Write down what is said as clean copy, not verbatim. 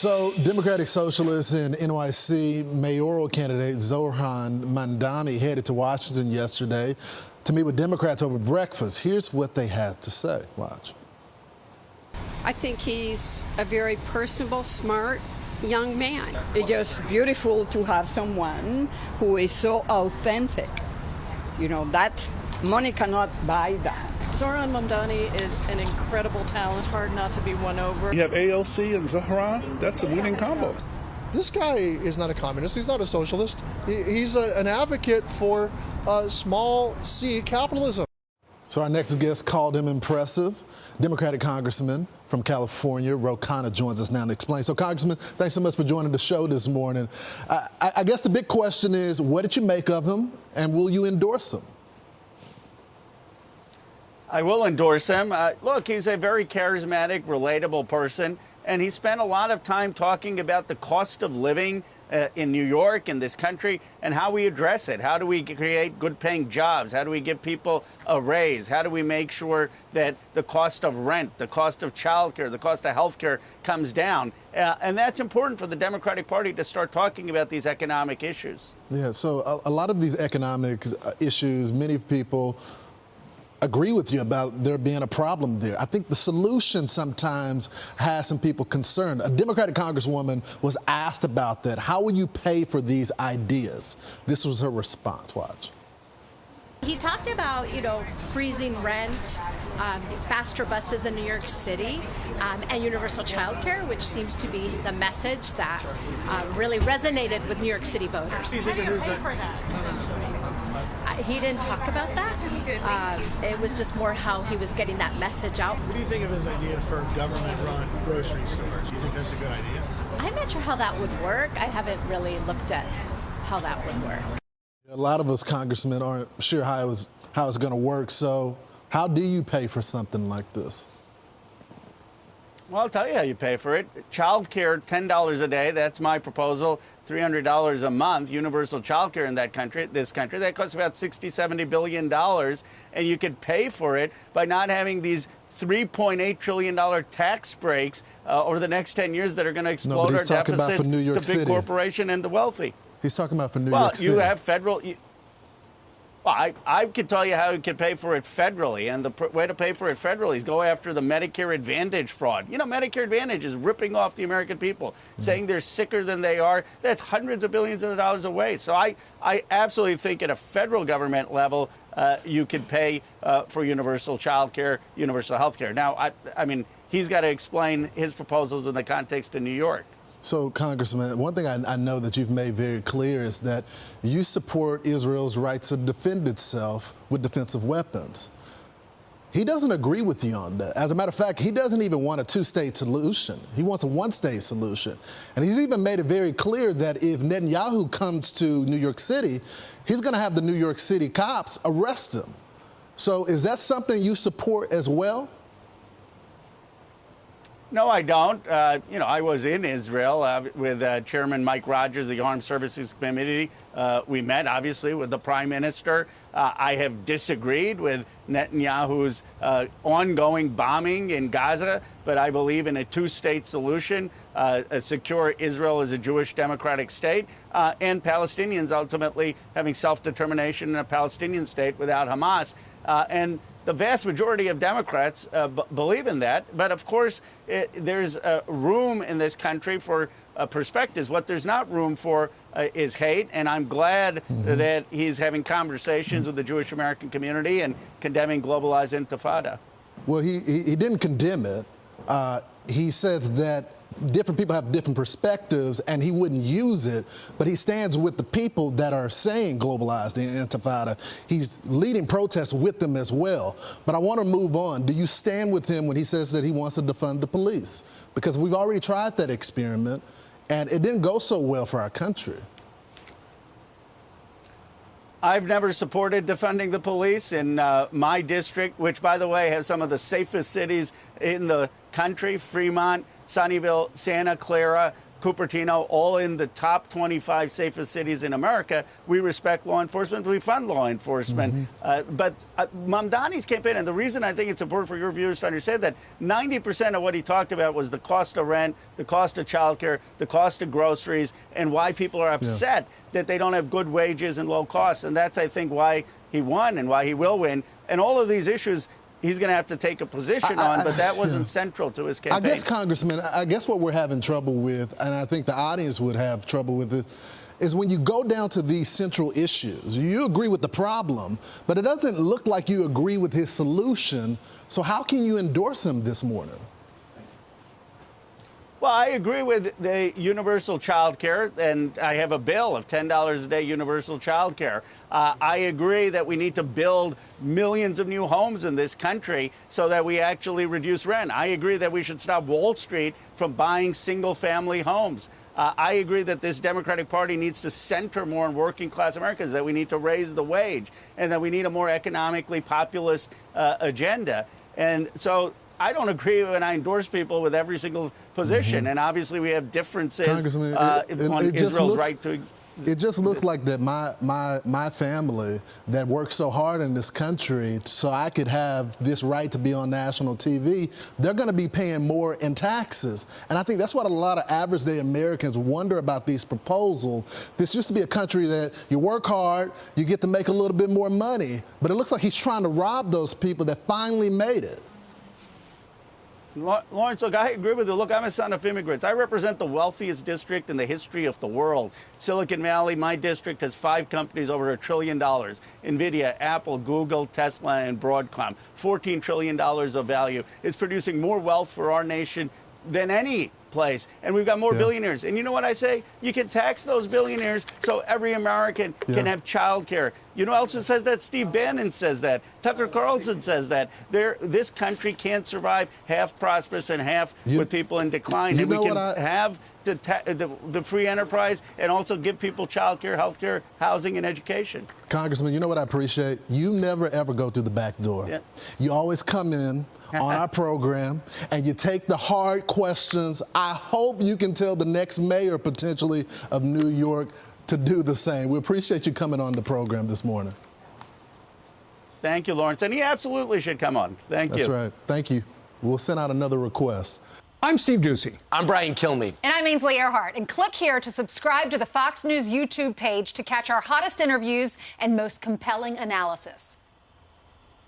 So, Democratic Socialist and NYC mayoral candidate Zohran Mamdani headed to Washington yesterday to meet with Democrats over breakfast. Here's what they had to say. Watch. I think he's a very personable, smart young man. It's just beautiful to have someone who is so authentic. You know, that money cannot buy that. Zohran Mamdani is an incredible talent. It's hard not to be won over. You have AOC and Zohran. That's a winning combo. This guy is not a communist. He's not a socialist. He's an advocate for small c capitalism. So our next guest called him impressive. Democratic Congressman from California, Khanna, joins us now to explain. So, Congressman, thanks so much for joining the show this morning. I guess the big question is, what did you make of him, and will you endorse him? I will endorse him. Look, he's a very charismatic, relatable person, and he spent a lot of time talking about the cost of living in New York, in this country, and how we address it. How do we create good-paying jobs? How do we give people a raise? How do we make sure that the cost of rent, the cost of childcare, the cost of healthcare comes down? And that's important for the Democratic Party to start talking about these economic issues. Yeah, so a lot of these economic issues, many people agree with you about there being a problem there. I think the solution sometimes has some people concerned. A Democratic Congresswoman was asked about that. How will you pay for these ideas? This was her response. Watch. He talked about, freezing rent, faster buses in New York City, and universal childcare, which seems to be the message that really resonated with New York City voters. He didn't talk about that. It was just more how he was getting that message out. What do you think of his idea for government-run grocery stores? Do you think that's a good idea? I'm not sure how that would work. I haven't really looked at how that would work. A lot of us congressmen aren't sure how it's going to work. So how do you pay for something like this? Well, I'll tell you how you pay for it. Child care, $10 a day. That's my proposal. $300 a month, universal child care in this country. That costs about $60–70 billion. And you could pay for it by not having these $3.8 trillion tax breaks over the next 10 years that are going to explode our deficits to big corporation and the wealthy. He's talking about for New York City. Well, you have federal. Well, I can tell you how you can pay for it federally, and the way to pay for it federally is go after the Medicare Advantage fraud. Medicare Advantage is ripping off the American people, saying they're sicker than they are. That's hundreds of billions of dollars away. So I absolutely think at a federal government level, you can pay for universal child care, universal health care. Now, I mean, he's got to explain his proposals in the context of New York. So, Congressman, one thing I know that you've made very clear is that you support Israel's rights to defend itself with defensive weapons. He doesn't agree with you on that. As a matter of fact, he doesn't even want a two-state solution. He wants a one-state solution. And he's even made it very clear that if Netanyahu comes to New York City, he's going to have the New York City cops arrest him. So is that something you support as well? No, I don't. I was in Israel with Chairman Mike Rogers, the Armed Services Committee. We met, obviously, with the Prime Minister. I have disagreed with Netanyahu's ongoing bombing in Gaza, but I believe in a two-state solution, a secure Israel as a Jewish democratic state, and Palestinians ultimately having self-determination in a Palestinian state without Hamas. And the vast majority of Democrats believe in that. But of course, there's room in this country for perspectives. What there's not room for is hate. And I'm glad that he's having conversations with the Jewish American community and condemning globalized intifada. Well, he didn't condemn it. He said that different people have different perspectives and he wouldn't use it, but he stands with the people that are saying globalized intifada. He's leading protests with them as well. But I want to move on. Do you stand with him when he says that he wants to defund the police? Because we've already tried that experiment and it didn't go so well for our country. I've never supported defunding the police in my district, which, by the way, has some of the safest cities in the country: Fremont, Sunnyvale, Santa Clara, Cupertino, all in the top 25 safest cities in America. We respect law enforcement. We fund law enforcement. But Mamdani's campaign, and the reason I think it's important for your viewers to understand that 90% of what he talked about was the cost of rent, the cost of childcare, the cost of groceries, and why people are upset that they don't have good wages and low costs. And that's, I think, why he won and why he will win. And all of these issues he's going to have to take a position on, but that wasn't central to his campaign. I guess, Congressman, I guess what we're having trouble with, and I think the audience would have trouble with it, is when you go down to these central issues, you agree with the problem, but it doesn't look like you agree with his solution. So how can you endorse him this morning? Well, I agree with the universal child care, and I have a bill of $10 a day universal child care. I agree that we need to build millions of new homes in this country so that we actually reduce rent. I agree that we should stop Wall Street from buying single-family homes. I agree that this Democratic Party needs to center more on working-class Americans, that we need to raise the wage, and that we need a more economically populist agenda. And so I don't agree when I endorse people with every single position, and obviously we have differences on Israel's right to exist. It just looks like that my family that worked so hard in this country so I could have this right to be on national TV, they're going to be paying more in taxes. And I think that's what a lot of average day Americans wonder about these proposals. This used to be a country that you work hard, you get to make a little bit more money, but it looks like he's trying to rob those people that finally made it. Lawrence, look, I agree with you. Look, I'm a son of immigrants. I represent the wealthiest district in the history of the world. Silicon Valley, my district, has 5 companies over $1 trillion. NVIDIA, Apple, Google, Tesla, and Broadcom. $14 trillion of value. It's producing more wealth for our nation than any place. And we've got more billionaires. And you know what I say? You can tax those billionaires so every American can have child care. You know who else says that? Steve Bannon says that. Tucker Carlson says that. This country can't survive half prosperous and half with people in decline. And we can have the free enterprise and also give people child care, health care, housing, and education. Congressman, you know what I appreciate? You never, ever go through the back door. You always come in on our program, and you take the hard questions. I hope you can tell the next mayor, potentially, of New York to do the same. We appreciate you coming on the program this morning. Thank you, Lawrence. And he absolutely should come on. Thank you. That's right. Thank you. We'll send out another request. I'm Steve Doocy. I'm Brian Kilmeade. And I'm Ainsley Earhart. And click here to subscribe to the Fox News YouTube page to catch our hottest interviews and most compelling analysis.